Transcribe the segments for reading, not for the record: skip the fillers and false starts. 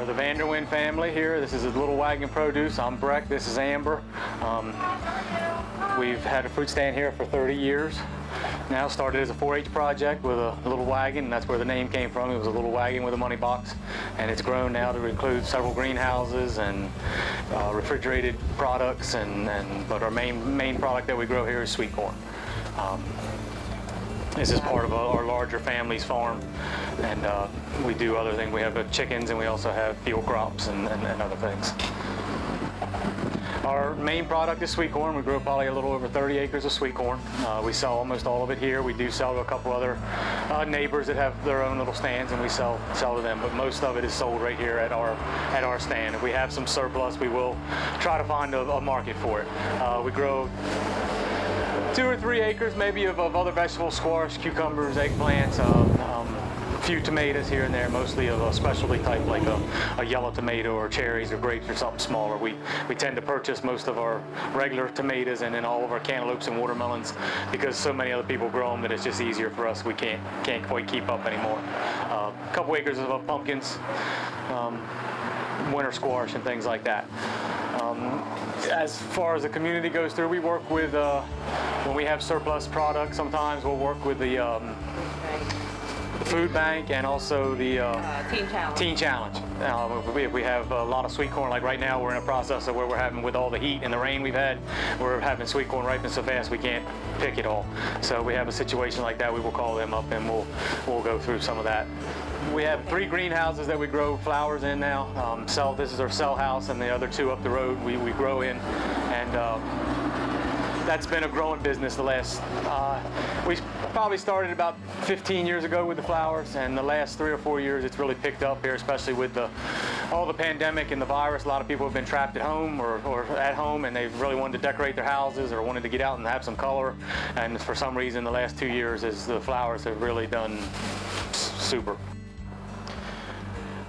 the Vanderwind family here. This is Little Wagon Produce. I'm Breck. This is Amber. We've had a fruit stand here for 30 years. Now started as a 4-H project with a little wagon, and that's where the name came from. It was a little wagon with a money box, and it's grown now to include several greenhouses and refrigerated products. But our main product that we grow here is sweet corn. This is part of our larger family's farm, and we do other things. We have chickens, and we also have field crops and other things. Our main product is sweet corn. We grow probably a little over 30 acres of sweet corn. We sell almost all of it here. We do sell to a couple other neighbors that have their own little stands, and we sell to them. But most of it is sold right here at our stand. If we have some surplus, we will try to find a market for it. We grow 2 or 3 acres maybe of other vegetables, squash, cucumbers, eggplants, a few tomatoes here and there, mostly of a specialty type like a yellow tomato or cherries or grapes or something smaller. We tend to purchase most of our regular tomatoes and then all of our cantaloupes and watermelons because so many other people grow them that it's just easier for us. We can't quite keep up anymore. A couple acres of pumpkins, winter squash and things like that. As far as the community goes through, we work with, when we have surplus products, sometimes we'll work with the food bank and also the Teen Challenge. We have a lot of sweet corn. Like right now, we're in a process of where we're having, with all the heat and the rain we've had, we're having sweet corn ripen so fast we can't pick it all. So we have a situation like that, we will call them up and we'll go through some of that. We have 3 greenhouses that we grow flowers in now. This is our cell house, and the other 2 up the road we grow in, and that's been a growing business the last, we probably started about 15 years ago with the flowers, and the last 3 or 4 years it's really picked up here, especially with all the pandemic and the virus. A lot of people have been trapped at home or at home, and they've really wanted to decorate their houses or wanted to get out and have some color, and for some reason the last 2 years the flowers have really done super.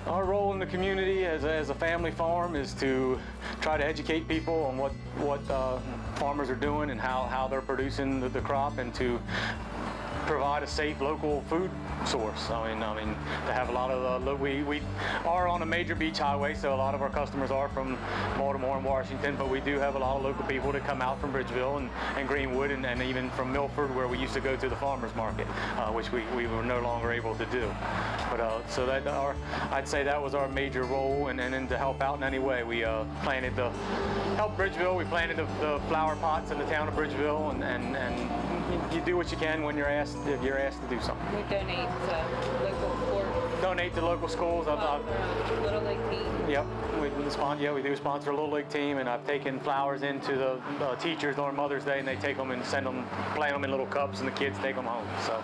Our role in the community as a family farm is to try to educate people on what farmers are doing and how they're producing the crop, and to provide a safe local food source. I mean to have a lot of we are on a major beach highway, so a lot of our customers are from Baltimore and Washington, but we do have a lot of local people that come out from Bridgeville and Greenwood, and even from Milford, where we used to go to the farmers market, which we were no longer able to do. But so that I'd say that was our major role, and then to help out in any way, we planted to help Bridgeville. We planted the flower pots in the town of Bridgeville, and you do what you can when you're asked, if you're asked to do something. We donate to local sports. Donate to local schools. Little League team. Yep, we do sponsor a Little League team, and I've taken flowers into the teachers on Mother's Day, and they take them and plant them in little cups, and the kids take them home. So.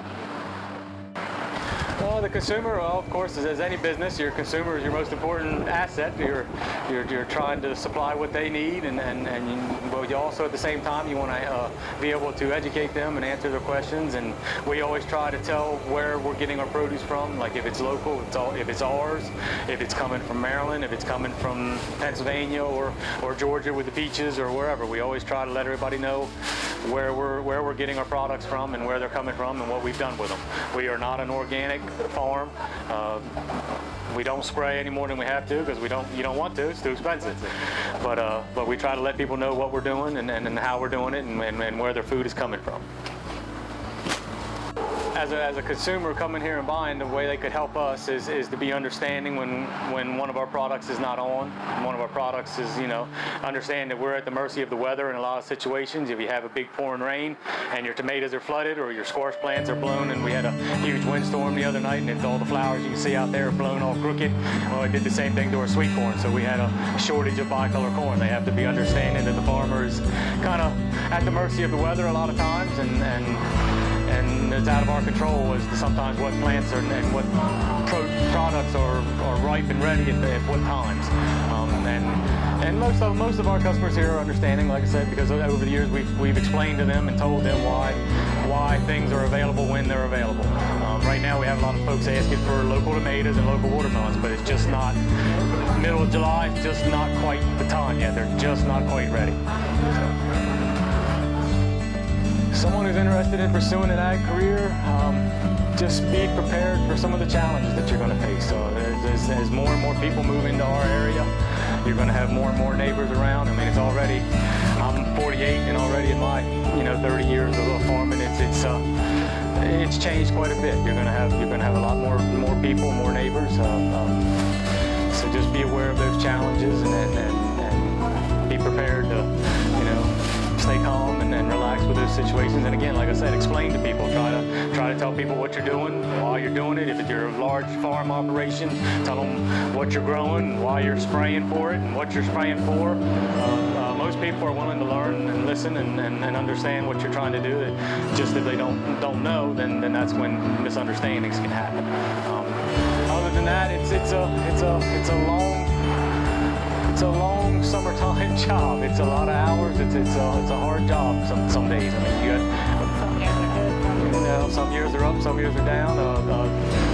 Well, the consumer, of course, as any business, your consumer is your most important asset. You're trying to supply what they need, but you also at the same time you want to be able to educate them and answer their questions. And we always try to tell where we're getting our produce from. Like if it's local, if it's ours, if it's coming from Maryland, if it's coming from Pennsylvania or Georgia with the peaches or wherever. We always try to let everybody know where we're getting our products from and where they're coming from and what we've done with them. We are not an organic farm. We don't spray any more than we have to because you don't want to. It's too expensive. But we try to let people know what we're doing and how we're doing it and where their food is coming from. As a consumer coming here and buying, the way they could help us is to be understanding when one of our products is not on. One of our products is, understand that we're at the mercy of the weather in a lot of situations. If you have a big pouring rain and your tomatoes are flooded or your squash plants are blown, and we had a huge windstorm the other night, and all the flowers you can see out there are blown all crooked. Well, it did the same thing to our sweet corn, so we had a shortage of bicolor corn. They have to be understanding that the farmer is kind of at the mercy of the weather a lot of times, and it's out of our control as to sometimes what plants are and what products are ripe and ready at what times. And most of our customers here are understanding, like I said, because over the years we've explained to them and told them why things are available when they're available. Right now we have a lot of folks asking for local tomatoes and local watermelons, but it's just not, middle of July, it's just not quite the time yet. They're just not quite ready. Someone who's interested in pursuing an ag career, just be prepared for some of the challenges that you're going to face. So as more and more people move into our area, you're going to have more and more neighbors around. I mean, it's already, I'm 48 and already in my 30 years of farming, it's changed quite a bit. You're going to have a lot more people, more neighbors. So just be aware of those challenges and be prepared to stay calm and relax with those situations. And again, like I said, explain to people. Try to tell people what you're doing, why you're doing it. If you're a large farm operation, tell them what you're growing, why you're spraying for it, and what you're spraying for. Most people are willing to learn and listen and understand what you're trying to do. Just if they don't know, then that's when misunderstandings can happen. Other than that, it's a long summertime job. It's a lot of hours. It's a hard job some days. I mean, you got some years are up, some years are down.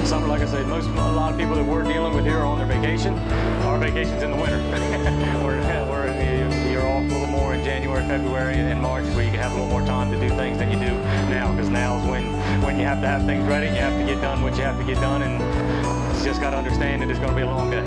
Some, like I said, a lot of people that we're dealing with here are on their vacation. Our vacation's in the winter. You're off a little more in January, February, and March, where you can have a little more time to do things than you do now. Because now is when you have to have things ready, and you have to get done what you have to get done, and you just got to understand that it's going to be a long day.